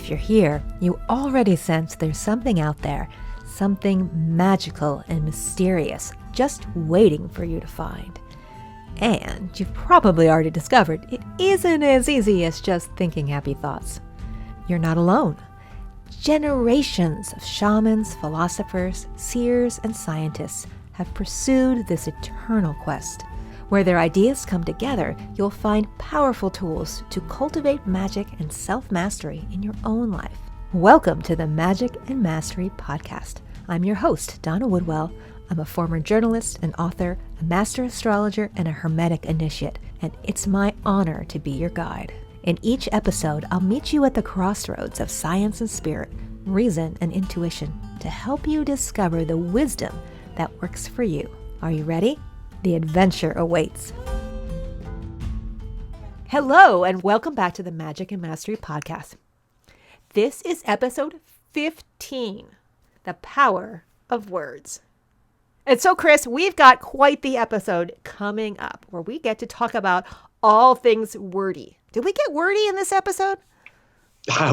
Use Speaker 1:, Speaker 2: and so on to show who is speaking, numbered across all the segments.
Speaker 1: If you're here, you already sense there's something out there, something magical and mysterious, just waiting for you to find. And you've probably already discovered it isn't as easy as just thinking happy thoughts. You're not alone. Generations of shamans, philosophers, seers, and scientists have pursued this eternal quest. Where their ideas come together, you'll find powerful tools to cultivate magic and self-mastery in your own life. Welcome to the Magic and Mastery Podcast. I'm your host, Donna Woodwell. I'm a former journalist and author, a master astrologer, and a hermetic initiate, and it's my honor to be your guide. In each episode, I'll meet you at the crossroads of science and spirit, reason and intuition, to help you discover the wisdom that works for you. Are you ready? The adventure awaits. Hello, and welcome back to the Magic and Mastery Podcast. This is episode 15, The Power of Words. And so, Chris, we've got quite the episode coming up where we get to talk about all things wordy. Did we get wordy in this episode?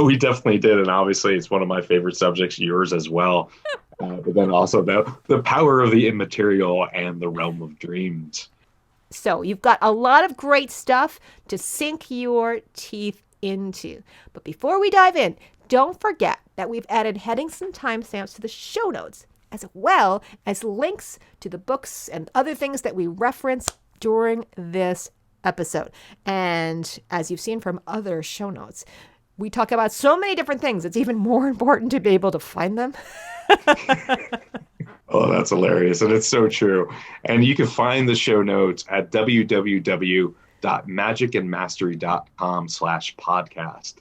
Speaker 2: We definitely did, and obviously it's one of my favorite subjects, yours as well. But then also the power of the immaterial and the realm of dreams.
Speaker 1: So you've got a lot of great stuff to sink your teeth into. But before we dive in, don't forget that we've added headings and timestamps to the show notes, as well as links to the books and other things that we reference during this episode. And as you've seen from other show notes, we talk about so many different things. It's even more important to be able to find them.
Speaker 2: Oh, that's hilarious. And it's so true. And you can find the show notes at www.magicandmastery.com/podcast.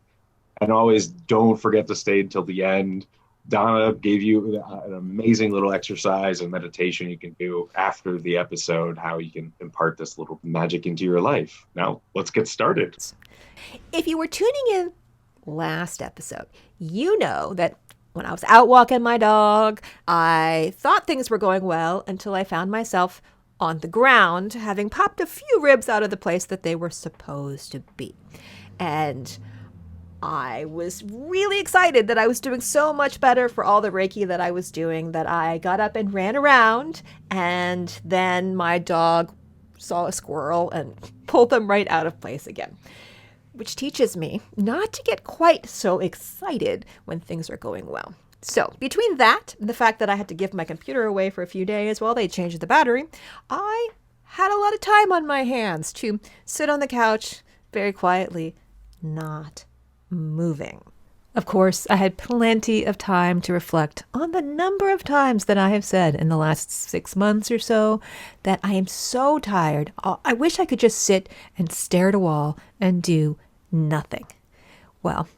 Speaker 2: And always don't forget to stay until the end. Donna gave you an amazing little exercise and meditation you can do after the episode, how you can impart this little magic into your life. Now, let's get started.
Speaker 1: If you were tuning in last episode, you know that when I was out walking my dog, I thought things were going well until I found myself on the ground, having popped a few ribs out of the place that they were supposed to be. And I was really excited that I was doing so much better for all the Reiki that I was doing that I got up and ran around, and then my dog saw a squirrel and pulled them right out of place again. Which teaches me not to get quite so excited when things are going well. So between that and the fact that I had to give my computer away for a few days while they changed the battery, I had a lot of time on my hands to sit on the couch very quietly, not moving. Of course, I had plenty of time to reflect on the number of times that I have said in the last 6 months or so that I am so tired. I wish I could just sit and stare at a wall and do nothing. Well,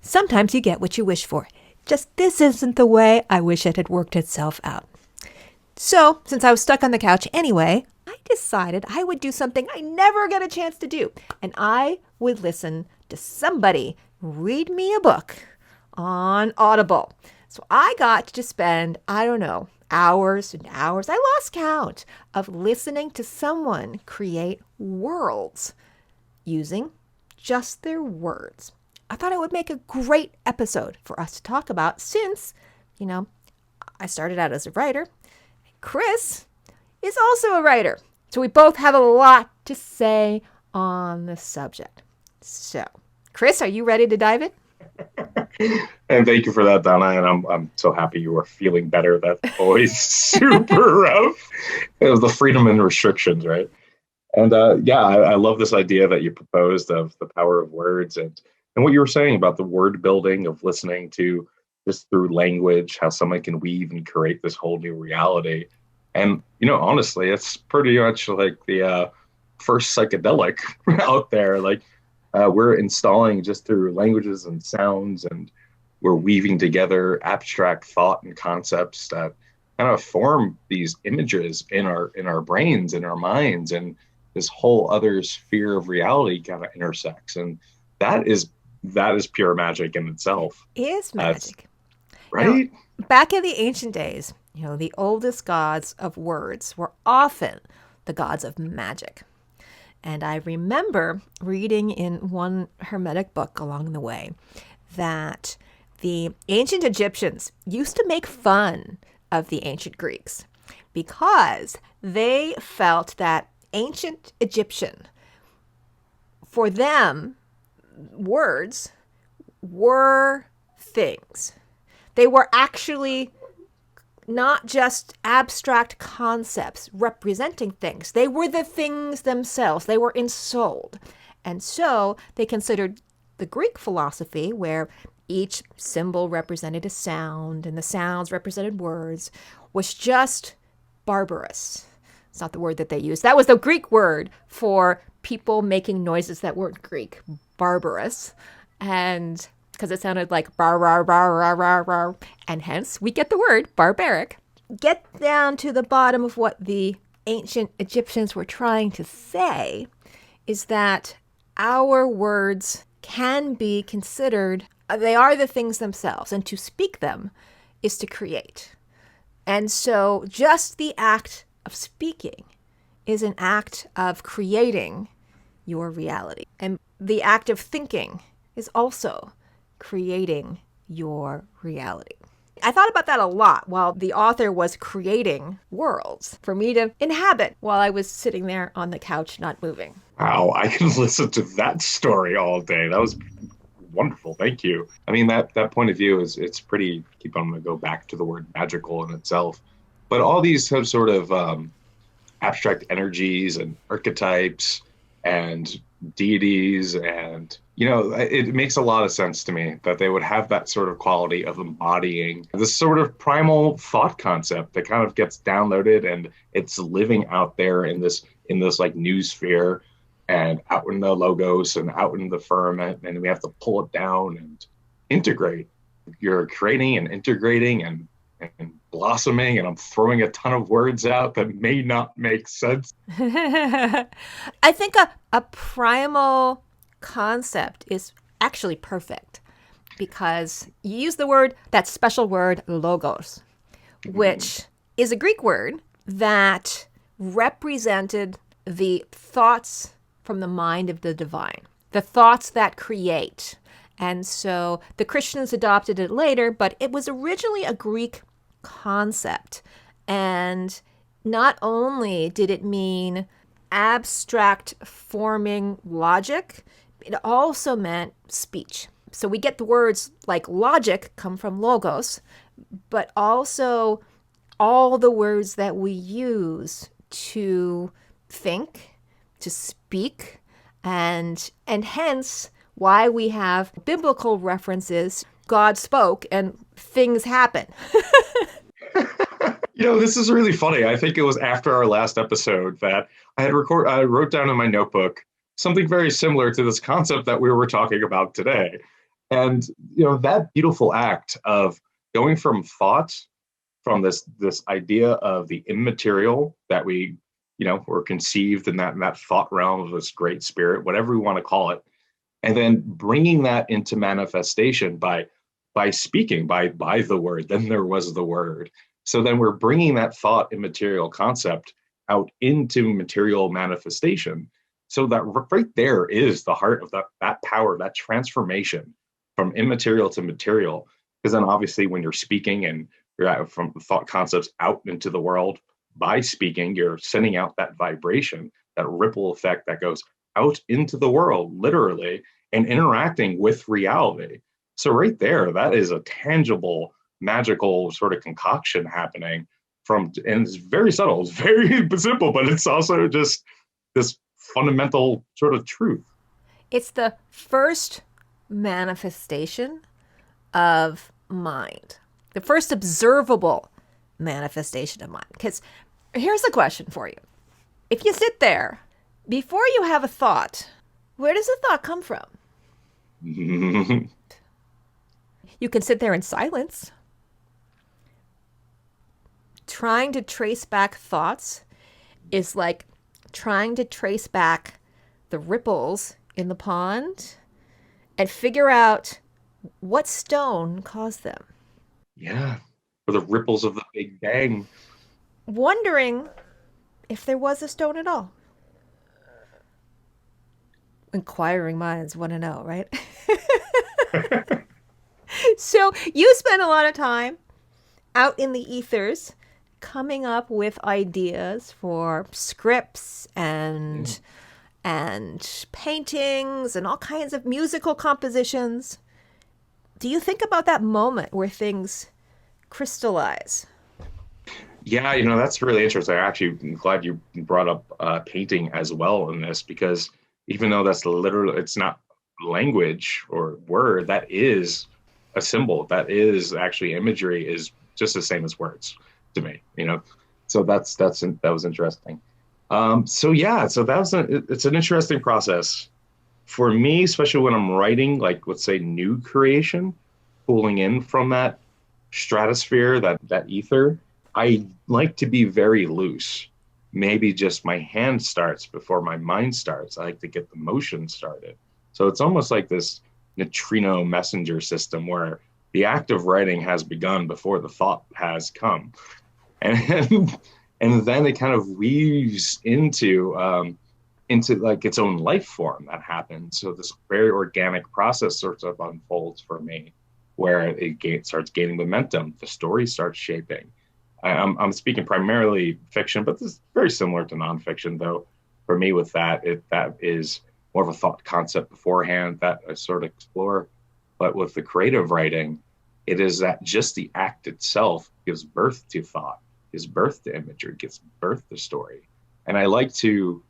Speaker 1: sometimes you get what you wish for. Just this isn't the way I wish it had worked itself out. So, since I was stuck on the couch anyway, I decided I would do something I never get a chance to do, and I would listen to somebody read me a book on Audible. So I got to spend, hours and hours, I lost count, of listening to someone create worlds using just their words. I thought it would make a great episode for us to talk about since, I started out as a writer. Chris is also a writer. So we both have a lot to say on the subject. So, Chris, are you ready to dive in?
Speaker 2: And thank you for that, Donna. And I'm so happy you are feeling better. That's always super rough. It was the freedom and restrictions, right? And I love this idea that you proposed of the power of words and what you were saying about the word building of listening to just through language, how someone can weave and create this whole new reality. And, honestly, it's pretty much like the first psychedelic out there. Like, we're installing just through languages and sounds, and we're weaving together abstract thought and concepts that kind of form these images in our brains, in our minds, and this whole other sphere of reality kind of intersects. And that is pure magic in itself.
Speaker 1: It is magic.
Speaker 2: Right?
Speaker 1: Back in the ancient days, the oldest gods of words were often the gods of magic. And I remember reading in one Hermetic book along the way that the ancient Egyptians used to make fun of the ancient Greeks because they felt that ancient Egyptian, for them, words were things. They were actually not just abstract concepts representing things. They were the things themselves. They were ensouled. And so they considered the Greek philosophy, where each symbol represented a sound and the sounds represented words, was just barbarous. It's not the word that they used. That was the Greek word for people making noises that weren't Greek, barbarous. And because it sounded like bar, rar, rar, rar, rar, rar, and hence we get the word barbaric. Get down to the bottom of what the ancient Egyptians were trying to say is that our words can be considered, they are the things themselves, and to speak them is to create. And so just the act of speaking is an act of creating your reality. And the act of thinking is also creating your reality. I thought about that a lot while the author was creating worlds for me to inhabit while I was sitting there on the couch not moving.
Speaker 2: Wow, I can listen to that story all day. That was wonderful. Thank you. I mean, that point of view it's pretty. Keep on going to go back to the word magical in itself, but all these have sort of abstract energies and archetypes and deities, and it makes a lot of sense to me that they would have that sort of quality of embodying this sort of primal thought concept that kind of gets downloaded and it's living out there in this like new sphere and out in the logos and out in the firmament, and we have to pull it down and integrate. You're creating and integrating and blossoming, and I'm throwing a ton of words out that may not make sense.
Speaker 1: I think a primal concept is actually perfect because you use the word, that special word, logos, which is a Greek word that represented the thoughts from the mind of the divine, the thoughts that create. And so the Christians adopted it later, but it was originally a Greek concept. And not only did it mean abstract forming logic, it also meant speech. So we get the words like logic come from logos, but also all the words that we use to think, to speak, and hence why we have biblical references. God spoke and things happen.
Speaker 2: This is really funny. I think it was after our last episode that I wrote down in my notebook something very similar to this concept that we were talking about today. And, that beautiful act of going from thoughts, from this idea of the immaterial that we, were conceived in that thought realm of this great spirit, whatever we want to call it, and then bringing that into manifestation by speaking, by the word. Then there was the word. So then we're bringing that thought immaterial concept out into material manifestation. So that right there is the heart of that power, that transformation from immaterial to material. Because then obviously when you're speaking and you're out from thought concepts out into the world, by speaking, you're sending out that vibration, that ripple effect that goes out into the world, literally, and interacting with reality. So right there, that is a tangible, magical sort of concoction happening and it's very subtle, it's very simple, but it's also just this fundamental sort of truth.
Speaker 1: It's the first manifestation of mind, the first observable manifestation of mind. Because here's a question for you. If you sit there, before you have a thought, where does the thought come from? You can sit there in silence. Trying to trace back thoughts is like trying to trace back the ripples in the pond and figure out what stone caused them.
Speaker 2: Yeah, or the ripples of the Big Bang.
Speaker 1: Wondering if there was a stone at all. Inquiring minds want to know, right? So you spend a lot of time out in the ethers coming up with ideas for scripts and paintings and all kinds of musical compositions. Do you think about that moment where things crystallize?
Speaker 2: Yeah, that's really interesting. I actually am glad you brought up painting as well in this, because even though that's literally, it's not language or word, that is a symbol. That is actually imagery, is just the same as words to me. So that was interesting. So yeah, so it's an interesting process for me, especially when I'm writing, like, let's say, new creation, pulling in from that stratosphere, that ether. I like to be very loose. Maybe just my hand starts before my mind starts. I like to get the motion started. So it's almost like this neutrino messenger system where the act of writing has begun before the thought has come. And and then it kind of weaves into like its own life form that happens. So this very organic process sort of unfolds for me, where starts gaining momentum. The story starts shaping. I'm speaking primarily fiction, but this is very similar to nonfiction, though. For me, with that is more of a thought concept beforehand that I sort of explore. But with the creative writing, it is that just the act itself gives birth to thought, gives birth to imagery, gives birth to story. And I like to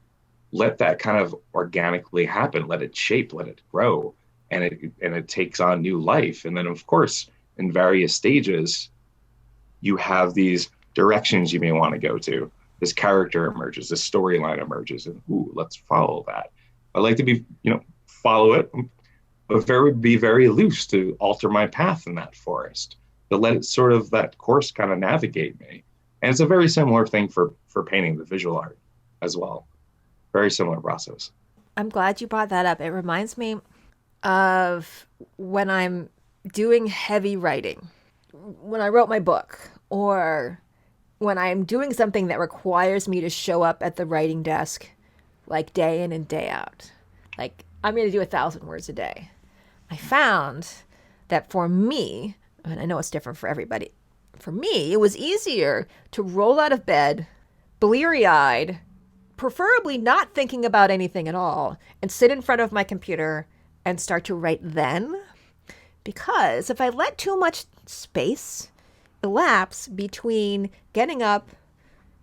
Speaker 2: let that kind of organically happen, let it shape, let it grow, and it takes on new life. And then, of course, in various stages, you have these directions you may want to go to. This character emerges, this storyline emerges, and ooh, let's follow that. I like to follow it, but be very loose to alter my path in that forest, to let it sort of, that course kind of navigate me. And it's a very similar thing for painting, the visual art as well. Very similar process.
Speaker 1: I'm glad you brought that up. It reminds me of when I'm doing heavy writing, when I wrote my book, or when I'm doing something that requires me to show up at the writing desk like day in and day out. Like, I'm going to do 1,000 words a day. I found that for me, and I know it's different for everybody, for me, it was easier to roll out of bed, bleary eyed, preferably not thinking about anything at all, and sit in front of my computer and start to write then. Because if I let too much space elapse between getting up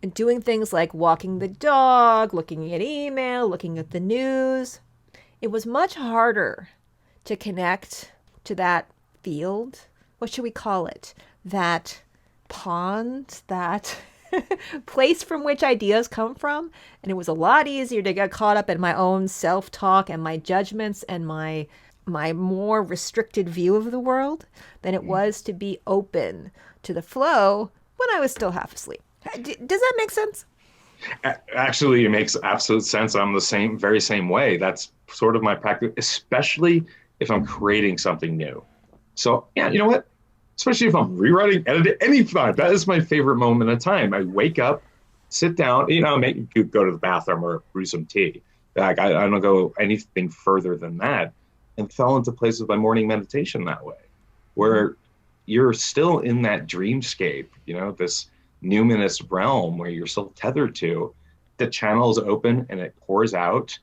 Speaker 1: and doing things like walking the dog, looking at email, looking at the news, it was much harder to connect to that field. What should we call it? That pond, that place from which ideas come from. And it was a lot easier to get caught up in my own self-talk and my judgments and my more restricted view of the world than it was to be open to the flow when I was still half asleep. Does that make sense?
Speaker 2: Actually, it makes absolute sense. I'm the very same way. That's sort of my practice, especially if I'm creating something new. So yeah, you know what? Especially if I'm rewriting, editing, anytime. That is my favorite moment of time. I wake up, sit down, maybe go to the bathroom or brew some tea. Like, I don't go anything further than that, and fell into place with my morning meditation that way, where you're still in that dreamscape, this numinous realm where you're still tethered to. The channel is open and it pours out.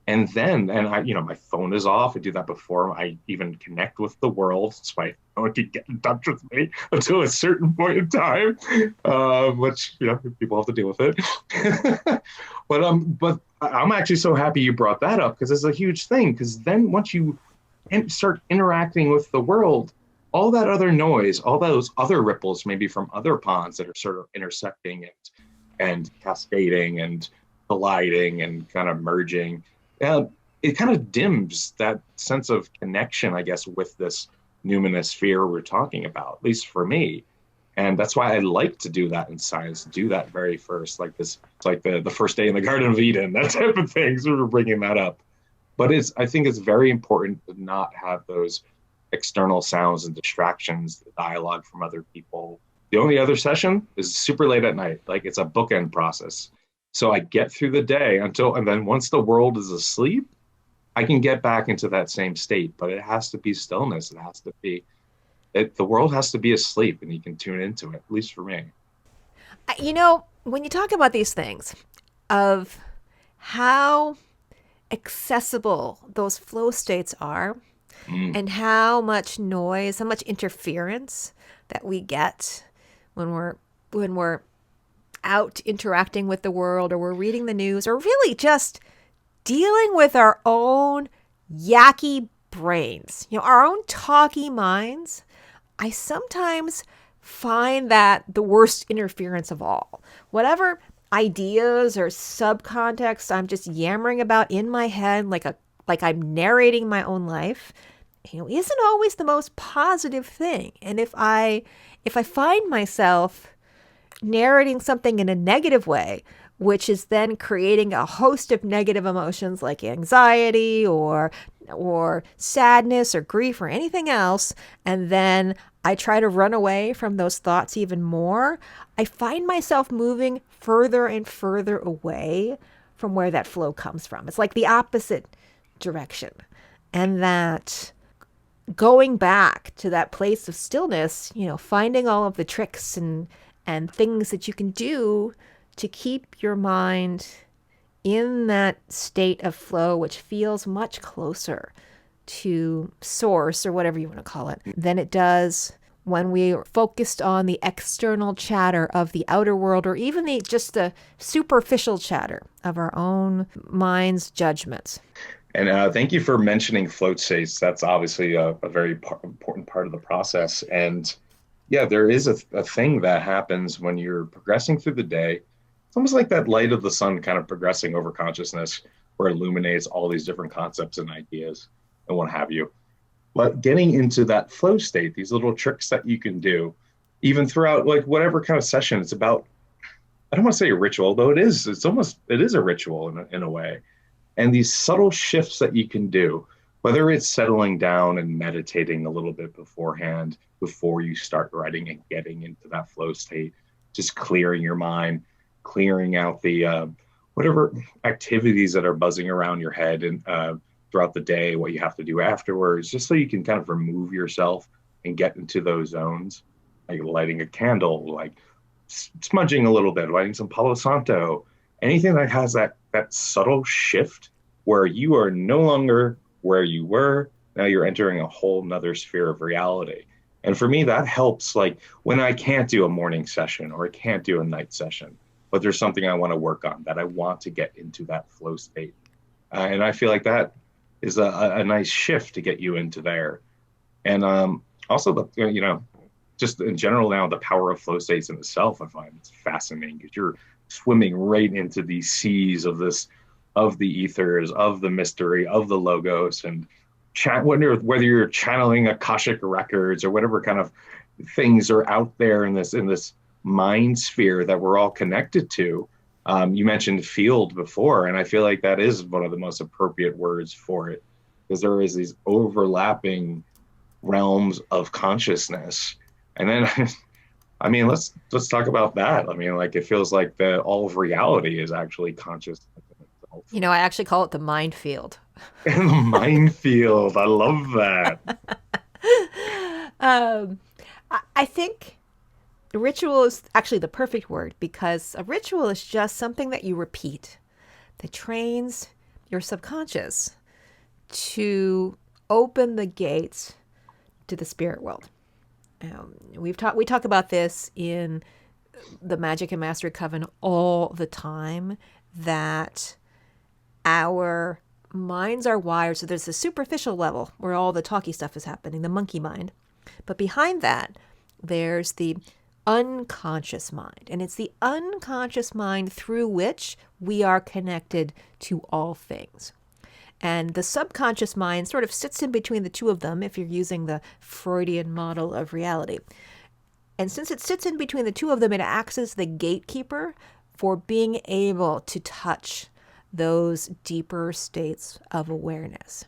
Speaker 2: And then, my phone is off. I do that before I even connect with the world, so my phone can get in touch with me until a certain point in time, which, people have to deal with it. But I'm actually so happy you brought that up, because it's a huge thing. Because then once you start interacting with the world, all that other noise, all those other ripples, maybe from other ponds that are sort of intersecting and cascading and colliding and kind of merging, it kind of dims that sense of connection, I guess, with this numinous sphere we're talking about, at least for me. And that's why I like to do that in science, do that very first, like this, it's like the first day in the Garden of Eden, that type of thing. So we're bringing that up. But I think it's very important to not have those external sounds and distractions, the dialogue from other people. The only other session is super late at night. Like, it's a bookend process. So I get through the day and then once the world is asleep, I can get back into that same state, but it has to be stillness. It has to be The world has to be asleep and you can tune into it, at least for me.
Speaker 1: When you talk about these things of how accessible those flow states are
Speaker 2: Mm.
Speaker 1: and how much noise, how much interference that we get when we're out interacting with the world, or we're reading the news, or really just dealing with our own yucky brains, our own talky minds, I sometimes find that the worst interference of all. Whatever ideas or subcontext I'm just yammering about in my head, like I'm narrating my own life, isn't always the most positive thing. And if I find myself narrating something in a negative way, which is then creating a host of negative emotions like anxiety or sadness or grief or anything else, and then I try to run away from those thoughts even more, I find myself moving further and further away from where that flow comes from. It's like the opposite direction. And that going back to that place of stillness, finding all of the tricks and things that you can do to keep your mind in that state of flow, which feels much closer to source or whatever you want to call it than it does when we're focused on the external chatter of the outer world, or even just the superficial chatter of our own mind's judgments.
Speaker 2: And thank you for mentioning float states. That's obviously a very important part of the process. And yeah, there is a thing that happens when you're progressing through the day. It's almost like that light of the sun kind of progressing over consciousness, where it illuminates all these different concepts and ideas and what have you. But getting into that flow state, these little tricks that you can do, even throughout like whatever kind of session, it's about, I don't want to say a ritual, though it is a ritual in a way. And these subtle shifts that you can do, whether it's settling down and meditating a little bit beforehand, before you start writing and getting into that flow state, just clearing your mind, clearing out the whatever activities that are buzzing around your head and throughout the day, what you have to do afterwards, just so you can kind of remove yourself and get into those zones, like lighting a candle, like smudging a little bit, lighting some Palo Santo, anything that has that subtle shift where you are no longer where you were. Now you're entering a whole nother sphere of reality. And for me, that helps, like when I can't do a morning session or I can't do a night session, but there's something I want to work on, that I want to get into that flow state. And I feel like that is a nice shift to get you into there. And also, just in general now, the power of flow states in itself, I find it's fascinating, because you're swimming right into these seas of the ethers, of the mystery, of the logos, and whether you're channeling Akashic records or whatever kind of things are out there in this mind sphere that we're all connected to. You mentioned field before, and I feel like that is one of the most appropriate words for it, because there is these overlapping realms of consciousness. And then I mean, let's talk about that. I mean, like, it feels like all of reality is actually consciousness in itself.
Speaker 1: I actually call it the mind field.
Speaker 2: And the minefield, I love that.
Speaker 1: um, I think ritual is actually the perfect word, because a ritual is just something that you repeat that trains your subconscious to open the gates to the spirit world. We talk about this in the Magic and Mastery Coven all the time, that our minds are wired. So there's the superficial level where all the talky stuff is happening, the monkey mind. But behind that, there's the unconscious mind. And it's the unconscious mind through which we are connected to all things. And the subconscious mind sort of sits in between the two of them, if you're using the Freudian model of reality. And since it sits in between the two of them, it acts as the gatekeeper for being able to touch those deeper states of awareness.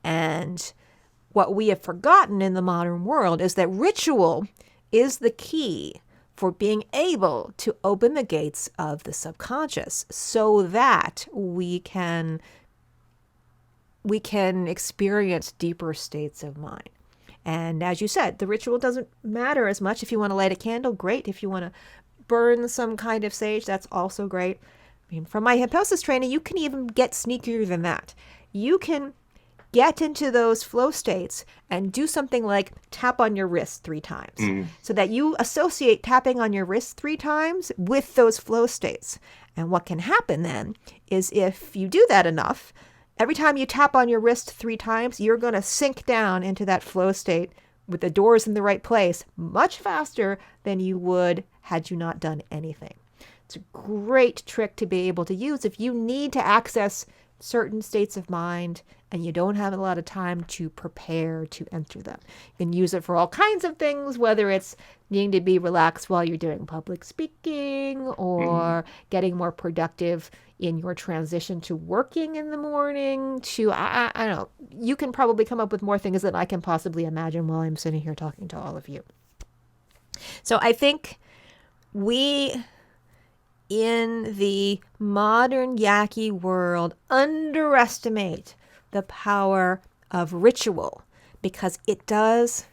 Speaker 1: And what we have forgotten in the modern world is that ritual is the key for being able to open the gates of the subconscious, so that we can experience deeper states of mind. And as you said, the ritual doesn't matter as much. If you want to light a candle, great. If you want to burn some kind of sage, that's also great. I mean, from my hypnosis training, you can even get sneakier than that. You can get into those flow states and do something like tap on your wrist 3 times so that you associate tapping on your wrist 3 times with those flow states. And what can happen then is if you do that enough, every time you tap on your wrist 3 times, you're going to sink down into that flow state with the doors in the right place much faster than you would had you not done anything. It's a great trick to be able to use if you need to access certain states of mind and you don't have a lot of time to prepare to enter them. You can use it for all kinds of things, whether it's needing to be relaxed while you're doing public speaking or getting more productive in your transition to working in the morning to, I don't know, you can probably come up with more things than I can possibly imagine while I'm sitting here talking to all of you. So I think we, in the modern yucky world, underestimate the power of ritual because it does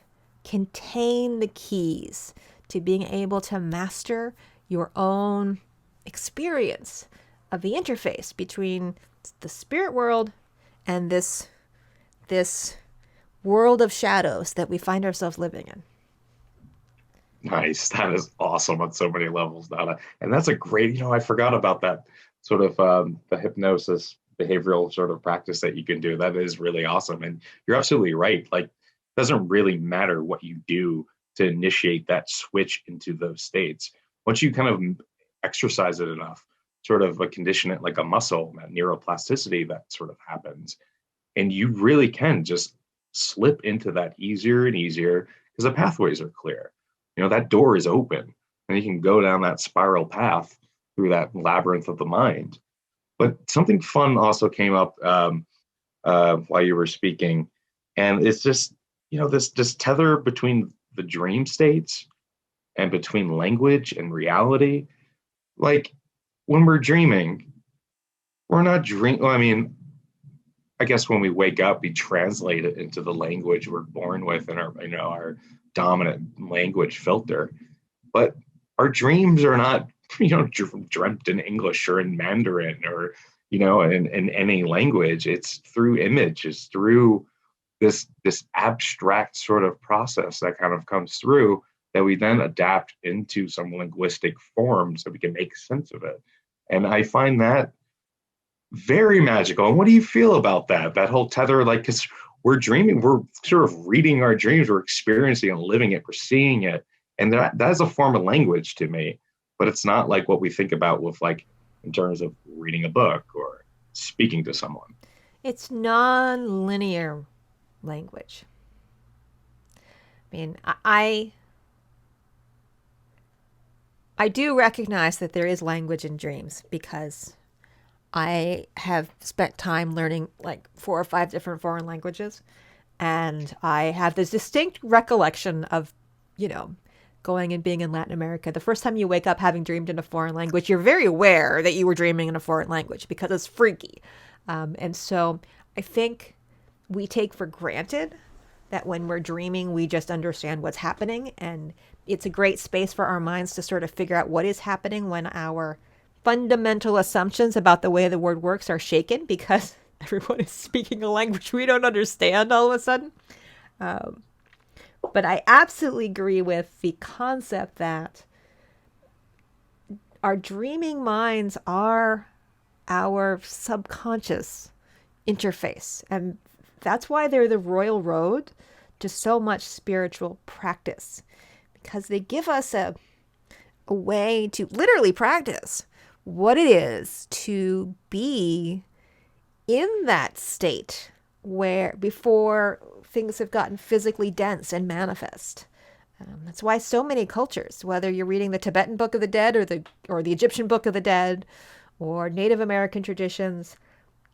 Speaker 1: contain the keys to being able to master your own experience of the interface between the spirit world and this world of shadows that we find ourselves living in.
Speaker 2: Nice. That is awesome on so many levels, Donna. And that's a great, I forgot about that sort of the hypnosis behavioral sort of practice that you can do. That is really awesome. And you're absolutely right. Like, it doesn't really matter what you do to initiate that switch into those states. Once you kind of exercise it enough, sort of condition it like a muscle, that neuroplasticity that sort of happens. And you really can just slip into that easier and easier because the pathways are clear. That door is open and you can go down that spiral path through that labyrinth of the mind. But something fun also came up while you were speaking. And it's just, this tether between the dream states and between language and reality. Like, when we're dreaming, we're not dreaming. Well, I mean, I guess when we wake up, we translate it into the language we're born with in our dominant language filter. But our dreams are not, dreamt in English or in Mandarin or, in any language. It's through image. It's through this abstract sort of process that kind of comes through that we then adapt into some linguistic form so we can make sense of it. And I find that very magical. And what do you feel about that whole tether? Like, because we're dreaming, we're sort of reading our dreams, we're experiencing and living it, we're seeing it. And that is a form of language to me, but it's not like what we think about with, like, in terms of reading a book or speaking to someone.
Speaker 1: It's non-linear language. I mean, I do recognize that there is language in dreams because I have spent time learning like 4 or 5 different foreign languages. And I have this distinct recollection of, going and being in Latin America. The first time you wake up having dreamed in a foreign language, you're very aware that you were dreaming in a foreign language because it's freaky. And so I think we take for granted that when we're dreaming, we just understand what's happening. And it's a great space for our minds to sort of figure out what is happening when our fundamental assumptions about the way the word works are shaken because everyone is speaking a language we don't understand all of a sudden. But I absolutely agree with the concept that our dreaming minds are our subconscious interface. And that's why they're the royal road to so much spiritual practice, because they give us a way to literally practice what it is to be in that state where before things have gotten physically dense and manifest. That's why so many cultures, whether you're reading the Tibetan Book of the Dead or the Egyptian Book of the Dead or Native American traditions,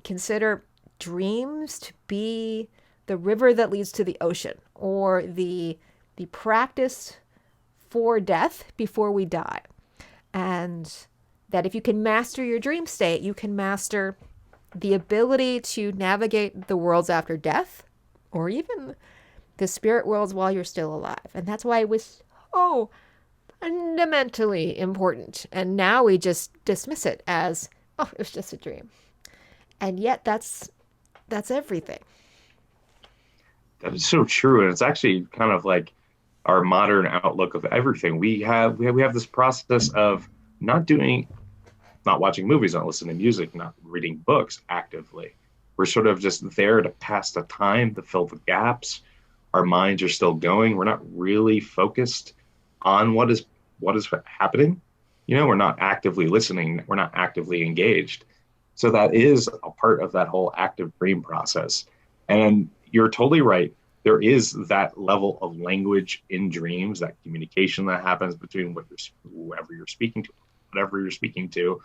Speaker 1: consider dreams to be the river that leads to the ocean, or the practice for death before we die. And that if you can master your dream state, you can master the ability to navigate the worlds after death, or even the spirit worlds while you're still alive. And that's why it was so fundamentally important. And now we just dismiss it as, oh, it was just a dream. And yet that's everything.
Speaker 2: That is so true. And it's actually kind of like our modern outlook of everything. We have this process of not watching movies, not listening to music, not reading books actively. We're sort of just there to pass the time, to fill the gaps. Our minds are still going. We're not really focused on what is happening. We're not actively listening. We're not actively engaged. So that is a part of that whole active dream process. And you're totally right. There is that level of language in dreams, that communication that happens between whoever you're speaking to, whatever you're speaking to,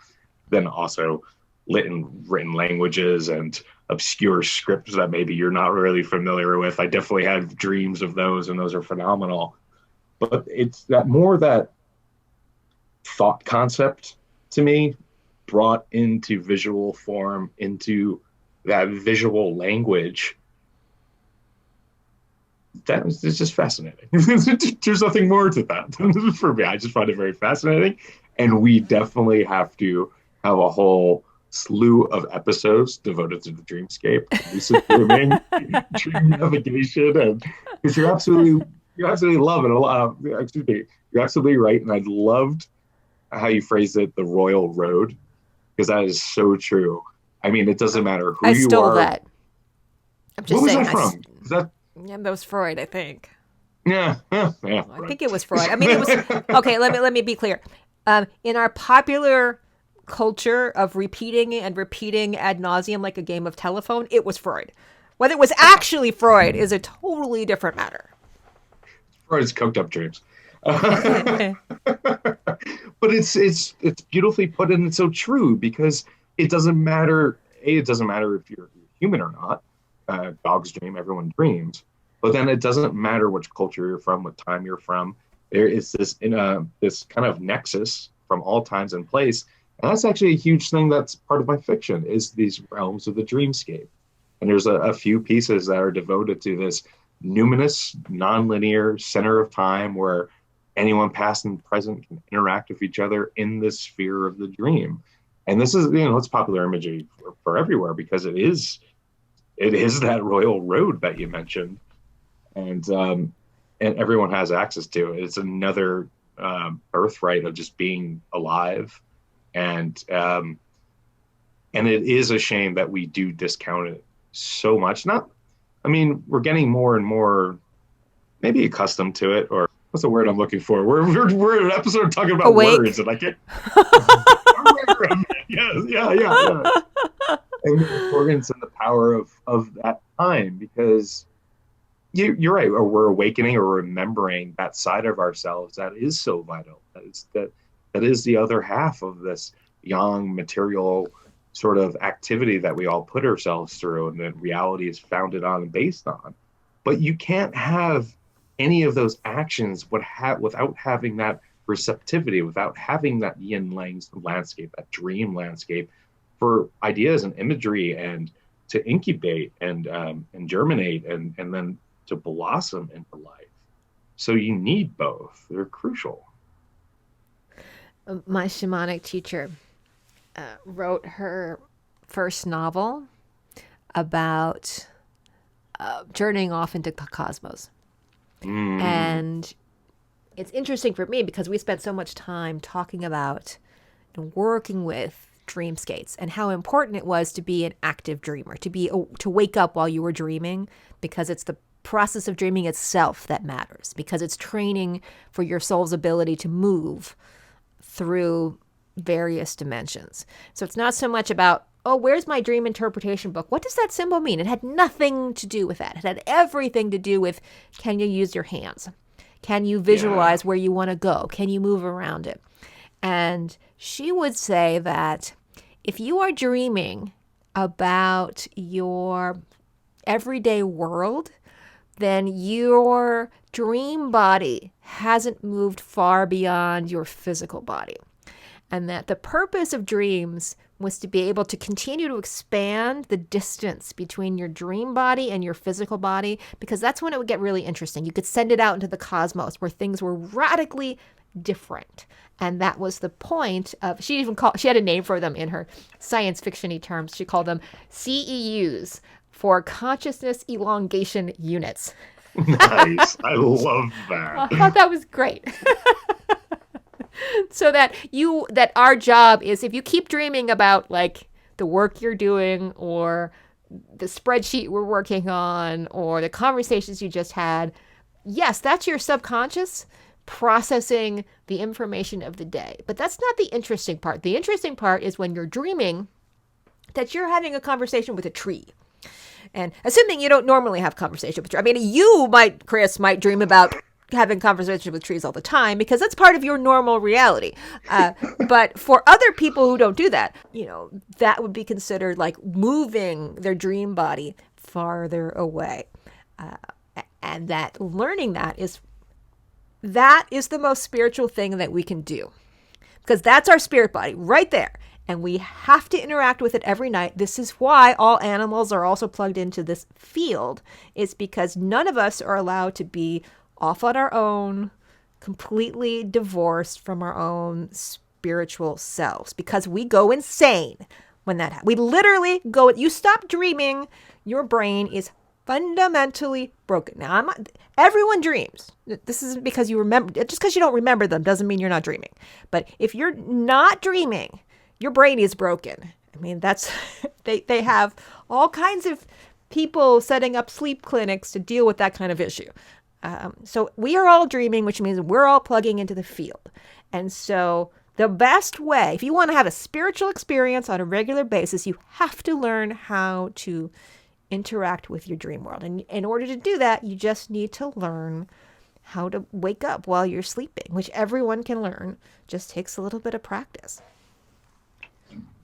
Speaker 2: then also written languages and obscure scripts that maybe you're not really familiar with. I definitely had dreams of those, and those are phenomenal. But it's that thought concept to me brought into visual form, into that visual language. It's just fascinating. There's nothing more to that for me. I just find it very fascinating. And we definitely have to have a whole slew of episodes devoted to the dreamscape, lucid dreaming, dream navigation, and because you're absolutely loving it. Excuse me, you're absolutely right, and I loved how you phrased it, the royal road, because that is so true. I mean, it doesn't matter who you are.
Speaker 1: I stole that. I'm just saying.
Speaker 2: What was that from? Is that?
Speaker 1: Yeah, that was Freud, I think.
Speaker 2: Yeah.
Speaker 1: I think it was Freud. I mean, it was okay. Let me be clear. In our popular culture of repeating ad nauseum like a game of telephone, it was Freud. Whether it was actually Freud is a totally different matter.
Speaker 2: Freud's coked up dreams. But it's beautifully put, and it's so true, because it doesn't matter. It doesn't matter if you're human or not. Dogs dream, everyone dreams. But then it doesn't matter which culture you're from, what time you're from. There is this kind of nexus from all times and place. And that's actually a huge thing that's part of my fiction, is these realms of the dreamscape. And there's a few pieces that are devoted to this numinous, nonlinear center of time where anyone past and present can interact with each other in this sphere of the dream. And this is, it's popular imagery for everywhere, because it is that royal road that you mentioned. And everyone has access to it. It's another birthright of just being alive. And it is a shame that we do discount it so much. We're getting more and more maybe accustomed to it, or what's the word I'm looking for? We're an episode talking about
Speaker 1: awake.
Speaker 2: Words, and I can't. Yeah. And the importance and the power of that time, because you're right. Or we're awakening or remembering that side of ourselves that is so vital. That is the other half of this young material sort of activity that we all put ourselves through, and that reality is founded on and based on. But you can't have any of those actions without having that receptivity, without having that yin landscape, that dream landscape for ideas and imagery, and to incubate and germinate and then to blossom into life. So you need both. They're crucial.
Speaker 1: My shamanic teacher wrote her first novel about journeying off into the cosmos. And it's interesting for me because we spent so much time talking about and working with dreamscapes and how important it was to be an active dreamer, to wake up while you were dreaming, because it's the process of dreaming itself that matters, because it's training for your soul's ability to move through various dimensions. So it's not so much about, oh, where's my dream interpretation book? What does that symbol mean? It had nothing to do with that. It had everything to do with, can you use your hands? Can you visualize where you want to go? Can you move around it? And she would say that if you are dreaming about your everyday world, then your dream body hasn't moved far beyond your physical body. and that the purpose of dreams was to be able to continue to expand the distance between your dream body and your physical body, because that's when it would get really interesting. You could send it out into the cosmos where things were radically different. And that was the point of, she had a name for them in her science fiction-y terms. She called them CEUs, for consciousness elongation units.
Speaker 2: Nice. I love that.
Speaker 1: I thought that was great. So that our job is, if you keep dreaming about like the work you're doing or the spreadsheet we're working on or the conversations you just had, yes, that's your subconscious processing the information of the day. But that's not the interesting part. The interesting part is when you're dreaming that you're having a conversation with a tree. And assuming you don't normally have conversation with trees. I mean, you might, Chris, might dream about having conversations with trees all the time because that's part of your normal reality. But for other people who don't do that, that would be considered like moving their dream body farther away. And that learning that is the most spiritual thing that we can do, because that's our spirit body right there. And we have to interact with it every night. This is why all animals are also plugged into this field. It's because none of us are allowed to be off on our own, completely divorced from our own spiritual selves, because we go insane when that happens. We literally go, you stop dreaming, your brain is fundamentally broken. Now, everyone dreams. This isn't because you remember, just because you don't remember them doesn't mean you're not dreaming. But if you're not dreaming, your brain is broken. I mean, that's, they have all kinds of people setting up sleep clinics to deal with that kind of issue. So we are all dreaming, which means we're all plugging into the field. And so the best way, if you want to have a spiritual experience on a regular basis, you have to learn how to interact with your dream world. And in order to do that, you just need to learn how to wake up while you're sleeping, which everyone can learn. Just takes a little bit of practice.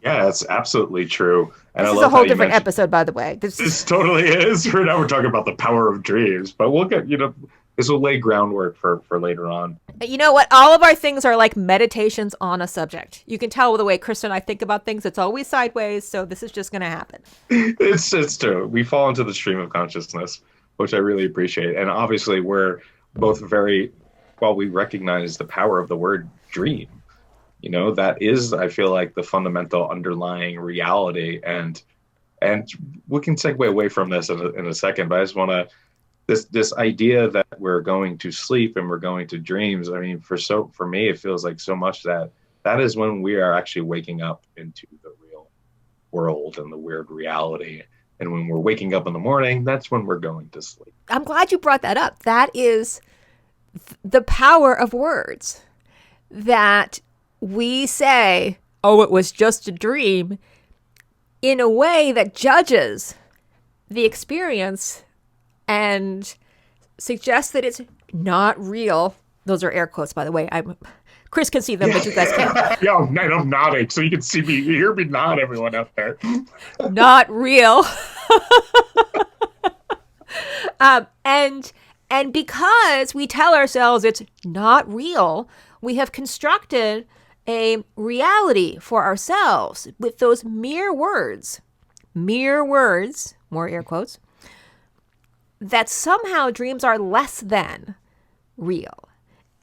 Speaker 2: Yeah, that's absolutely true. And
Speaker 1: this is a whole different episode, by the way.
Speaker 2: This totally is. Right now we're talking about the power of dreams, but we'll get, this will lay groundwork for later on.
Speaker 1: You know what? All of our things are like meditations on a subject. You can tell the way Chris and I think about things. It's always sideways, so this is just going to happen.
Speaker 2: It's true. We fall into the stream of consciousness, which I really appreciate. And obviously we're both we recognize the power of the word dream. That is, I feel like, the fundamental underlying reality. And we can segue away from this in a second, but I just want to, this idea that we're going to sleep and we're going to dreams. I mean, for me, it feels like so much that is when we are actually waking up into the real world and the weird reality. And when we're waking up in the morning, that's when we're going to sleep.
Speaker 1: I'm glad you brought that up. That is the power of words, that we say, oh, it was just a dream, in a way that judges the experience and suggests that it's not real. Those are air quotes, by the way. Chris can see them, but you guys can't.
Speaker 2: Yeah, I'm nodding, so you can see me. You hear me nod, everyone out there.
Speaker 1: Not real. And because we tell ourselves it's not real, we have constructed a reality for ourselves with those mere words, more air quotes, that somehow dreams are less than real.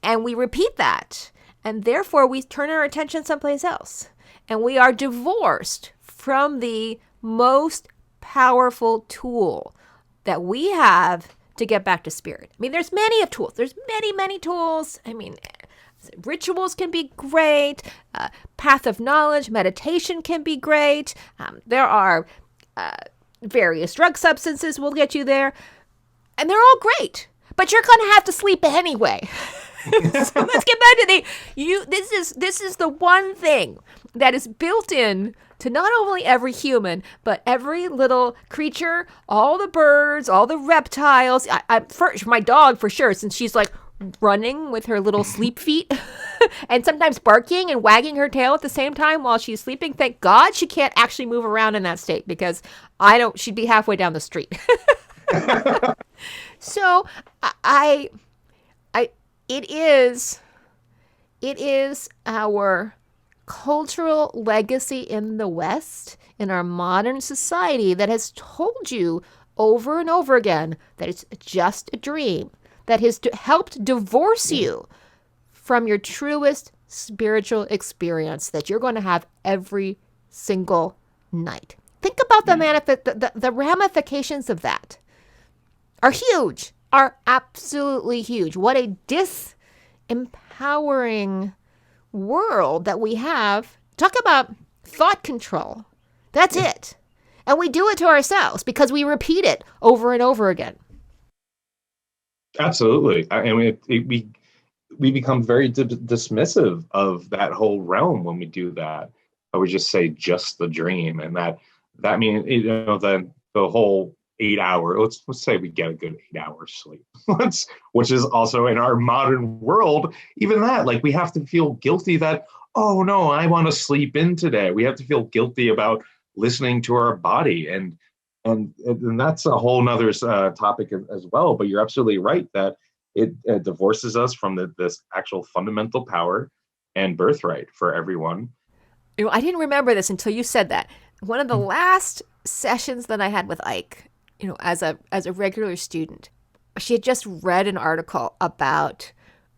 Speaker 1: And we repeat that. And therefore we turn our attention someplace else. And we are divorced from the most powerful tool that we have to get back to spirit. I mean, there's many tools. There's many tools. I mean, rituals can be great. Path of knowledge, meditation can be great. There are various drug substances will get you there. And they're all great. But you're going to have to sleep anyway. So let's get back to this is the one thing that is built in to not only every human, but every little creature, all the birds, all the reptiles. First, my dog, for sure, since she's like running with her little sleep feet and sometimes barking and wagging her tail at the same time while she's sleeping. Thank God she can't actually move around in that state, because she'd be halfway down the street. So it is our cultural legacy in the West, in our modern society, that has told you over and over again that it's just a dream, that has helped divorce you from your truest spiritual experience that you're going to have every single night. Think about the ramifications of that are huge, are absolutely huge. What a disempowering world that we have. Talk about thought control. That's it. And we do it to ourselves because we repeat it over and over again.
Speaker 2: Absolutely. I mean, we become very dismissive of that whole realm when we do that. I would just say just the dream, and that means, the whole 8 hour. Let's say we get a good 8 hours sleep. Which is also in our modern world, even that, like, we have to feel guilty that, oh no, I want to sleep in today. We have to feel guilty about listening to our body, and that's a whole nother topic as well. But you're absolutely right that it divorces us from this actual fundamental power and birthright for everyone.
Speaker 1: I didn't remember this until you said that. One of the last sessions that I had with Ike, as a regular student, she had just read an article about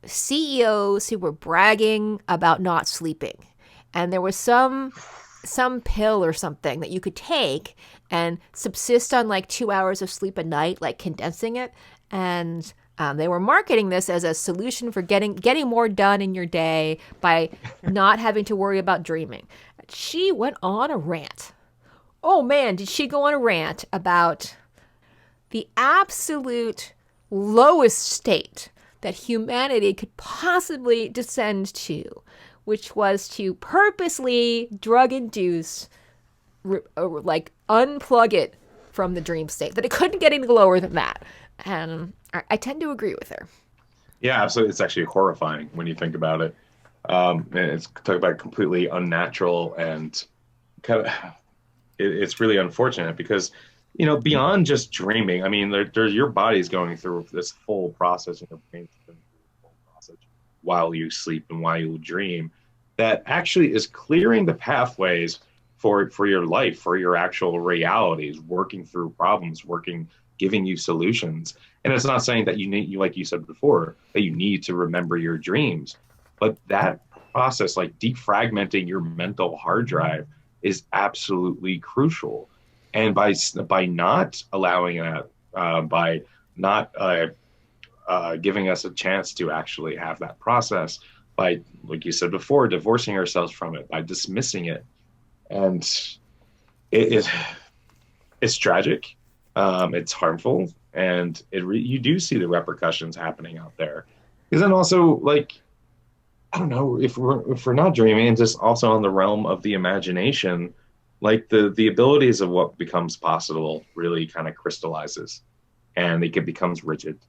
Speaker 1: CEOs who were bragging about not sleeping. And there was some pill or something that you could take and subsist on like 2 hours of sleep a night, like condensing it. And they were marketing this as a solution for getting more done in your day by not having to worry about dreaming. She went on a rant. Oh man, did she go on a rant about the absolute lowest state that humanity could possibly descend to, which was to purposely drug-induce, like unplug it from the dream state, that it couldn't get any lower than that. And I tend to agree with her.
Speaker 2: Yeah, absolutely. It's actually horrifying when you think about it. And it's talk about completely unnatural, and kind of it's really unfortunate because, beyond just dreaming, I mean, there's your body's going through this full process, and your brain's going through the full process while you sleep and while you dream, that actually is clearing the pathways for your life, for your actual realities, working through problems, giving you solutions. And it's not saying that you like you said before, that you need to remember your dreams, but that process, like defragmenting your mental hard drive, is absolutely crucial. And by not allowing that, by not giving us a chance to actually have that process, by, like you said before, divorcing ourselves from it, by dismissing it, and it's tragic, it's harmful, and you do see the repercussions happening out there. Because then also, like, I don't know, if we're not dreaming, and just also on the realm of the imagination, like the abilities of what becomes possible really kind of crystallizes, and it becomes rigid,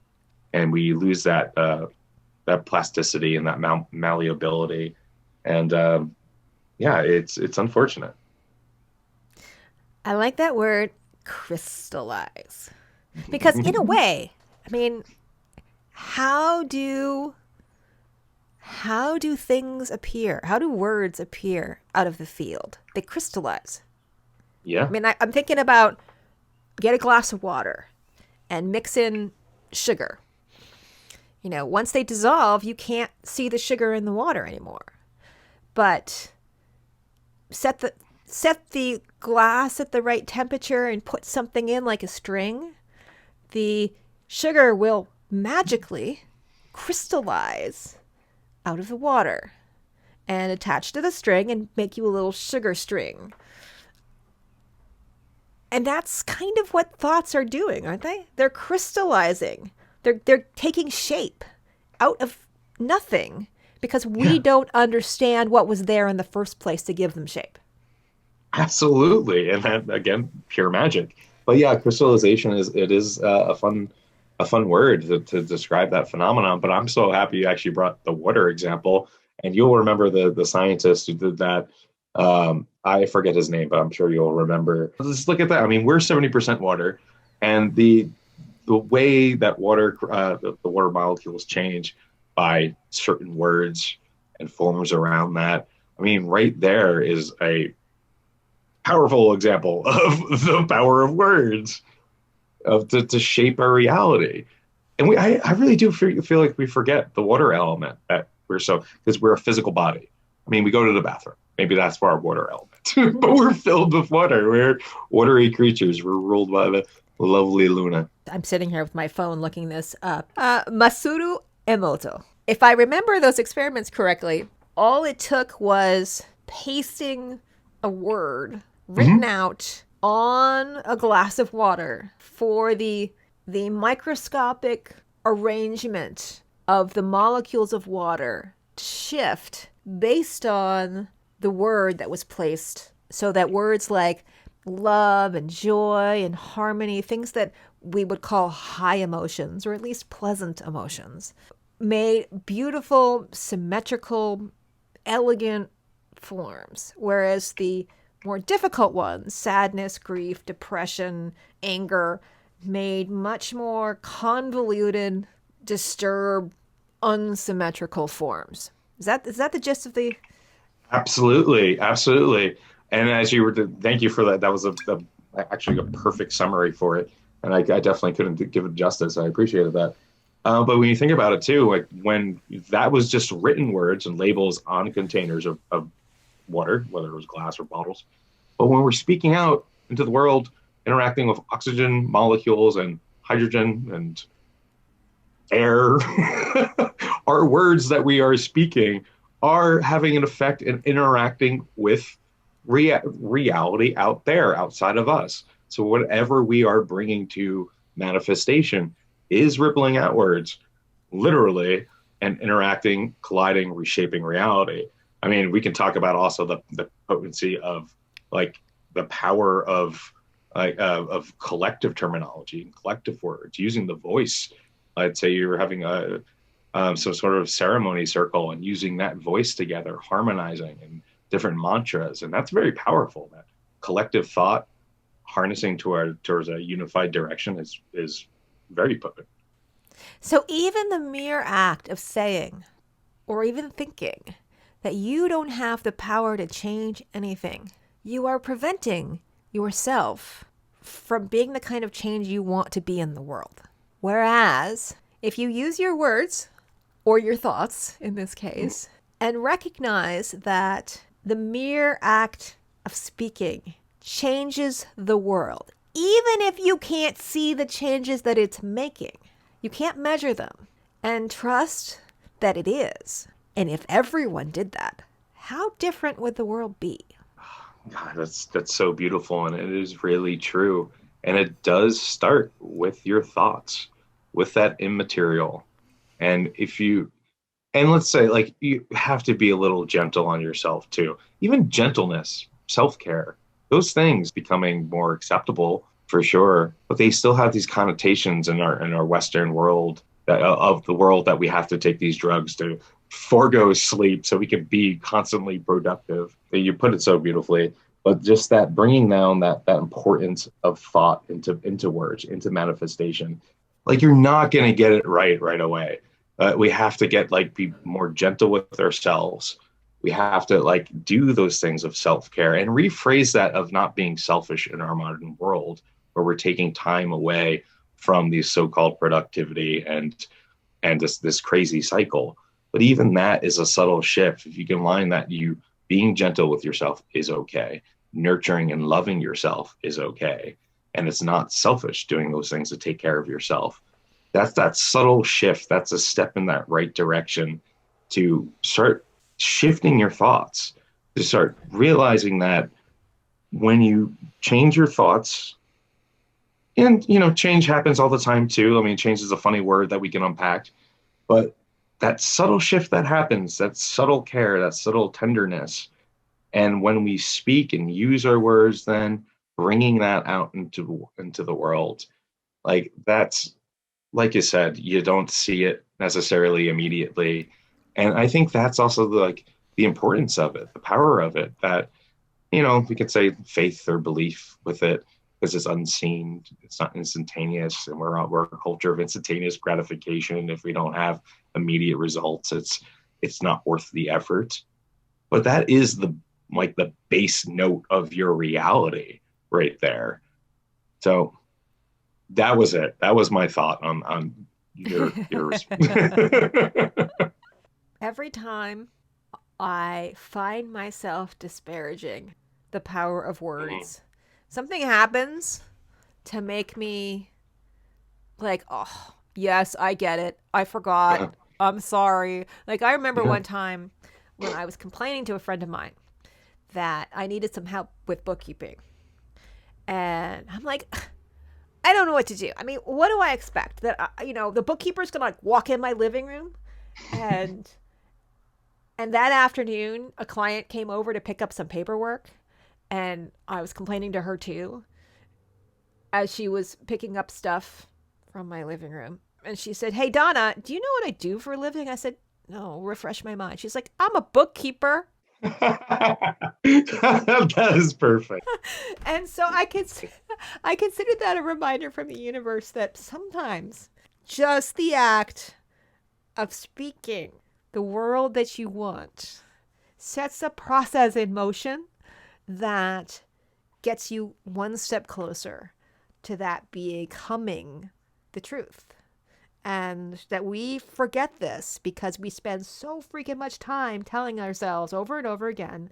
Speaker 2: and we lose that plasticity and that malleability, and it's unfortunate.
Speaker 1: I like that word, crystallize, because in a way, I mean, how do things appear? How do words appear out of the field? They crystallize.
Speaker 2: Yeah.
Speaker 1: I mean, I'm thinking about, get a glass of water and mix in sugar. Once they dissolve, you can't see the sugar in the water anymore. But set the glass at the right temperature and put something in like a string, the sugar will magically crystallize out of the water and attach to the string and make you a little sugar string. And that's kind of what thoughts are doing, aren't they? They're crystallizing. They're taking shape out of nothing because we don't understand what was there in the first place to give them shape.
Speaker 2: Absolutely. And then again, pure magic. But yeah, crystallization is a fun word to describe that phenomenon. But I'm so happy you actually brought the water example, and you'll remember the scientist who did that. I forget his name, but I'm sure you'll remember. Let's look at that. I mean, we're 70% water, and the way that the water molecules change by certain words and forms around that, I mean, right there is a powerful example of the power of words of to shape our reality. And I really do feel like we forget the water element that we're so, because we're a physical body. I mean, we go to the bathroom. Maybe that's our water element, but we're filled with water. We're watery creatures. We're ruled by the lovely Luna.
Speaker 1: I'm sitting here with my phone looking this up. Masuru Emoto. If I remember those experiments correctly, all it took was pasting a word written
Speaker 2: Mm-hmm.
Speaker 1: out on a glass of water for the microscopic arrangement of the molecules of water to shift based on the word that was placed. So that words like love and joy and harmony, things that we would call high emotions, or at least pleasant emotions, made beautiful, symmetrical, elegant forms. Whereas the more difficult ones, sadness, grief, depression, anger, made much more convoluted, disturbed, unsymmetrical forms. Is that the gist of the?
Speaker 2: Absolutely, absolutely. And as you were, thank you for that. That was actually a perfect summary for it. And I definitely couldn't give it justice. I appreciated that. But when you think about it too, like when that was just written words and labels on containers of water, whether it was glass or bottles. But when we're speaking out into the world, interacting with oxygen molecules and hydrogen and air, our words that we are speaking are having an effect in interacting with reality out there, outside of us. So whatever we are bringing to manifestation is rippling outwards, literally, and interacting, colliding, reshaping reality. I mean, we can talk about also the potency of like the power of collective terminology and collective words, using the voice. I'd say you're having some sort of ceremony circle and using that voice together, harmonizing and different mantras, and that's very powerful. That collective thought harnessing towards a unified direction is very potent.
Speaker 1: So even the mere act of saying or even thinking that you don't have the power to change anything, you are preventing yourself from being the kind of change you want to be in the world. Whereas if you use your words, or your thoughts in this case, and recognize that the mere act of speaking changes the world, even if you can't see the changes that it's making, you can't measure them, and trust that it is. And if everyone did that, how different would the world be?
Speaker 2: God, that's so beautiful, and it is really true. And it does start with your thoughts, with that immaterial. And if you, and let's say, like, you have to be a little gentle on yourself too. Even gentleness, self-care, those things becoming more acceptable for sure, but they still have these connotations in our Western world, that of the world, that we have to take these drugs to forego sleep so we can be constantly productive. You put it so beautifully. But just that bringing down that importance of thought into words, into manifestation, like you're not going to get it right away. We have to be more gentle with ourselves. We have to do those things of self-care and rephrase that of not being selfish in our modern world, where we're taking time away from these so-called productivity and this crazy cycle. But even that is a subtle shift. If you can line that, you being gentle with yourself is okay. Nurturing and loving yourself is okay. And it's not selfish doing those things to take care of yourself. That's that subtle shift. That's a step in that right direction to start shifting your thoughts, to start realizing that when you change your thoughts, and change happens all the time too. I mean, change is a funny word that we can unpack, but that subtle shift that happens, that subtle care, that subtle tenderness, and when we speak and use our words, then bringing that out into the world, that's, like you said, you don't see it necessarily immediately. And I think that's also the importance of it, the power of it, that, we could say faith or belief with it, because it's unseen, it's not instantaneous, and we're a culture of instantaneous gratification. If we don't have immediate results, it's not worth the effort. but that is the base note of your reality right there. So that was it. That was my thought on yours.
Speaker 1: Every time I find myself disparaging the power of words, something happens to make me like, oh, yes, I get it. I forgot. I'm sorry. Like, I remember one time when I was complaining to a friend of mine that I needed some help with bookkeeping. And I'm like, I don't know what to do. I mean, what do I expect? That, the bookkeeper's going to like walk in my living room and that afternoon, a client came over to pick up some paperwork, and I was complaining to her too as she was picking up stuff from my living room. And she said, "Hey, Donna, do you know what I do for a living?" I said, "No, refresh my mind." She's like, "I'm a bookkeeper."
Speaker 2: That is perfect.
Speaker 1: And so I consider that a reminder from the universe that sometimes just the act of speaking the world that you want sets a process in motion that gets you one step closer to that becoming the truth. And that we forget this because we spend so freaking much time telling ourselves over and over again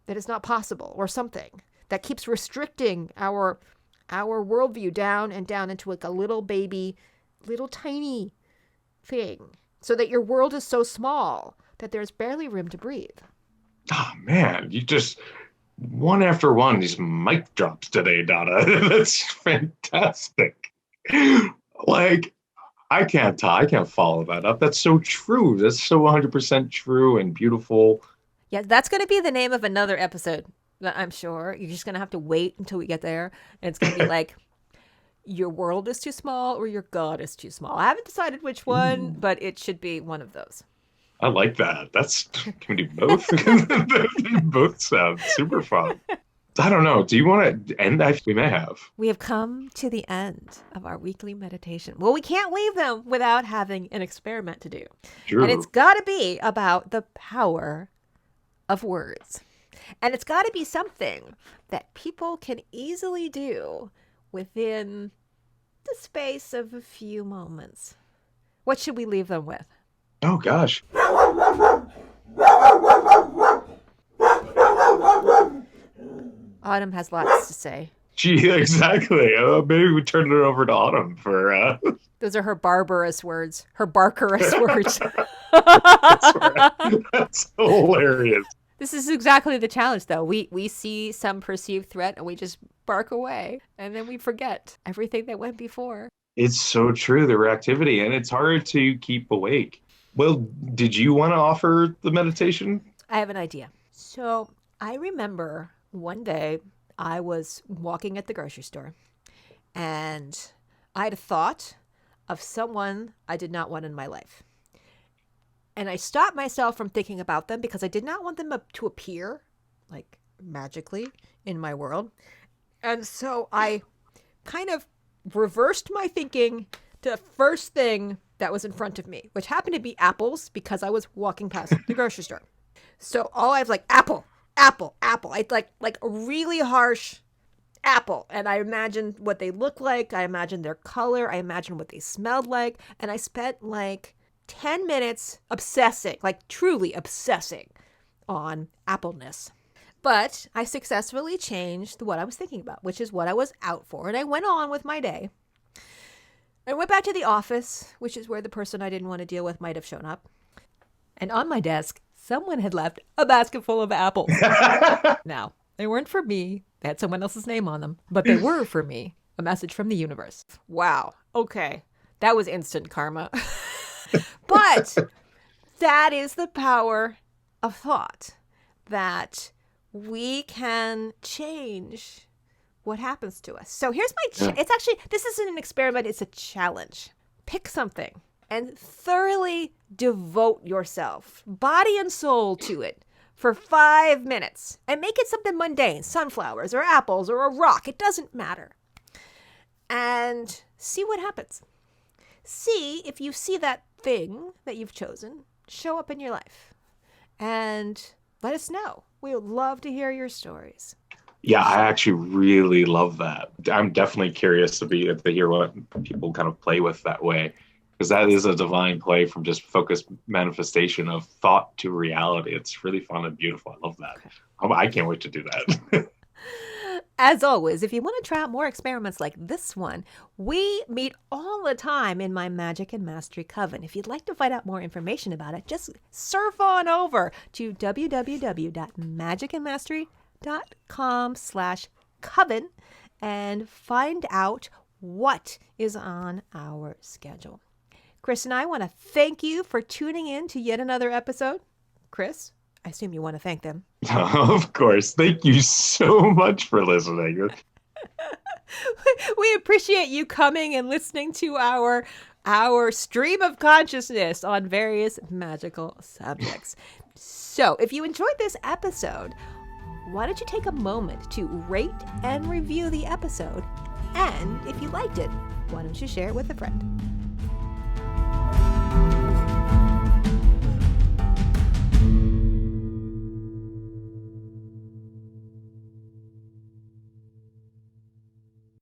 Speaker 1: that it's not possible or something that keeps restricting our worldview down and down into like a little baby, little tiny thing, so that your world is so small that there's barely room to breathe.
Speaker 2: Oh man, you just one after one these mic drops today, Donna. That's fantastic. Like I can't follow that up. That's so true. That's so 100% true and beautiful.
Speaker 1: Yeah, that's going to be the name of another episode, I'm sure. You're just going to have to wait until we get there. And it's going to be like, your world is too small or your God is too small. I haven't decided which one, but it should be one of those.
Speaker 2: I like that. Can we do both? Both sound super fun. I don't know. Do you want to end? We may have.
Speaker 1: We have come to the end of our weekly meditation. Well, we can't leave them without having an experiment to do.
Speaker 2: True.
Speaker 1: And it's got to be about the power of words. And it's got to be something that people can easily do within the space of a few moments. What should we leave them with?
Speaker 2: Oh, gosh.
Speaker 1: Autumn has lots to say.
Speaker 2: Gee, exactly. Maybe we turn it over to Autumn for...
Speaker 1: Those are her barbarous words. Her barbarous words.
Speaker 2: That's right. That's hilarious.
Speaker 1: This is exactly the challenge, though. We see some perceived threat and we just bark away. And then we forget everything that went before.
Speaker 2: It's so true, the reactivity. And it's hard to keep awake. Well, did you want to offer the meditation?
Speaker 1: I have an idea. So I remember one day I was walking at the grocery store and I had a thought of someone I did not want in my life. And I stopped myself from thinking about them because I did not want them to appear like magically in my world. And so I kind of reversed my thinking to the first thing that was in front of me, which happened to be apples because I was walking past the grocery store. So all I was like, apple. I like a really harsh apple. And I imagined what they looked like. I imagined their color. I imagined what they smelled like. And I spent like 10 minutes obsessing, like truly obsessing on appleness. But I successfully changed what I was thinking about, which is what I was out for. And I went on with my day. I went back to the office, which is where the person I didn't want to deal with might have shown up. And on my desk, someone had left a basket full of apples. Now, they weren't for me. They had someone else's name on them. But they were for me. A message from the universe. Wow. Okay. That was instant karma. But that is the power of thought. That we can change what happens to us. So here's my, it's actually, this isn't an experiment, it's a challenge. Pick something and thoroughly devote yourself, body and soul, to it for 5 minutes and make it something mundane, sunflowers or apples or a rock, it doesn't matter. And see what happens. See if you see that thing that you've chosen show up in your life. And let us know. We would love to hear your stories.
Speaker 2: Yeah, I actually really love that. I'm definitely curious to hear what people kind of play with that way, because that is a divine play from just focused manifestation of thought to reality. It's really fun and beautiful. I love that.
Speaker 1: Okay.
Speaker 2: I can't wait to do that.
Speaker 1: As always, if you want to try out more experiments like this one, we meet all the time in my Magic and Mastery Coven. If you'd like to find out more information about it, just surf on over to www.magicandmastery.com/coven and find out what is on our schedule. Chris and I want to thank you for tuning in to yet another episode. Chris, I assume you want to thank them.
Speaker 2: Of course. Thank you so much for listening.
Speaker 1: We appreciate you coming and listening to our stream of consciousness on various magical subjects. So, if you enjoyed this episode, why don't you take a moment to rate and review the episode? And if you liked it, why don't you share it with a friend?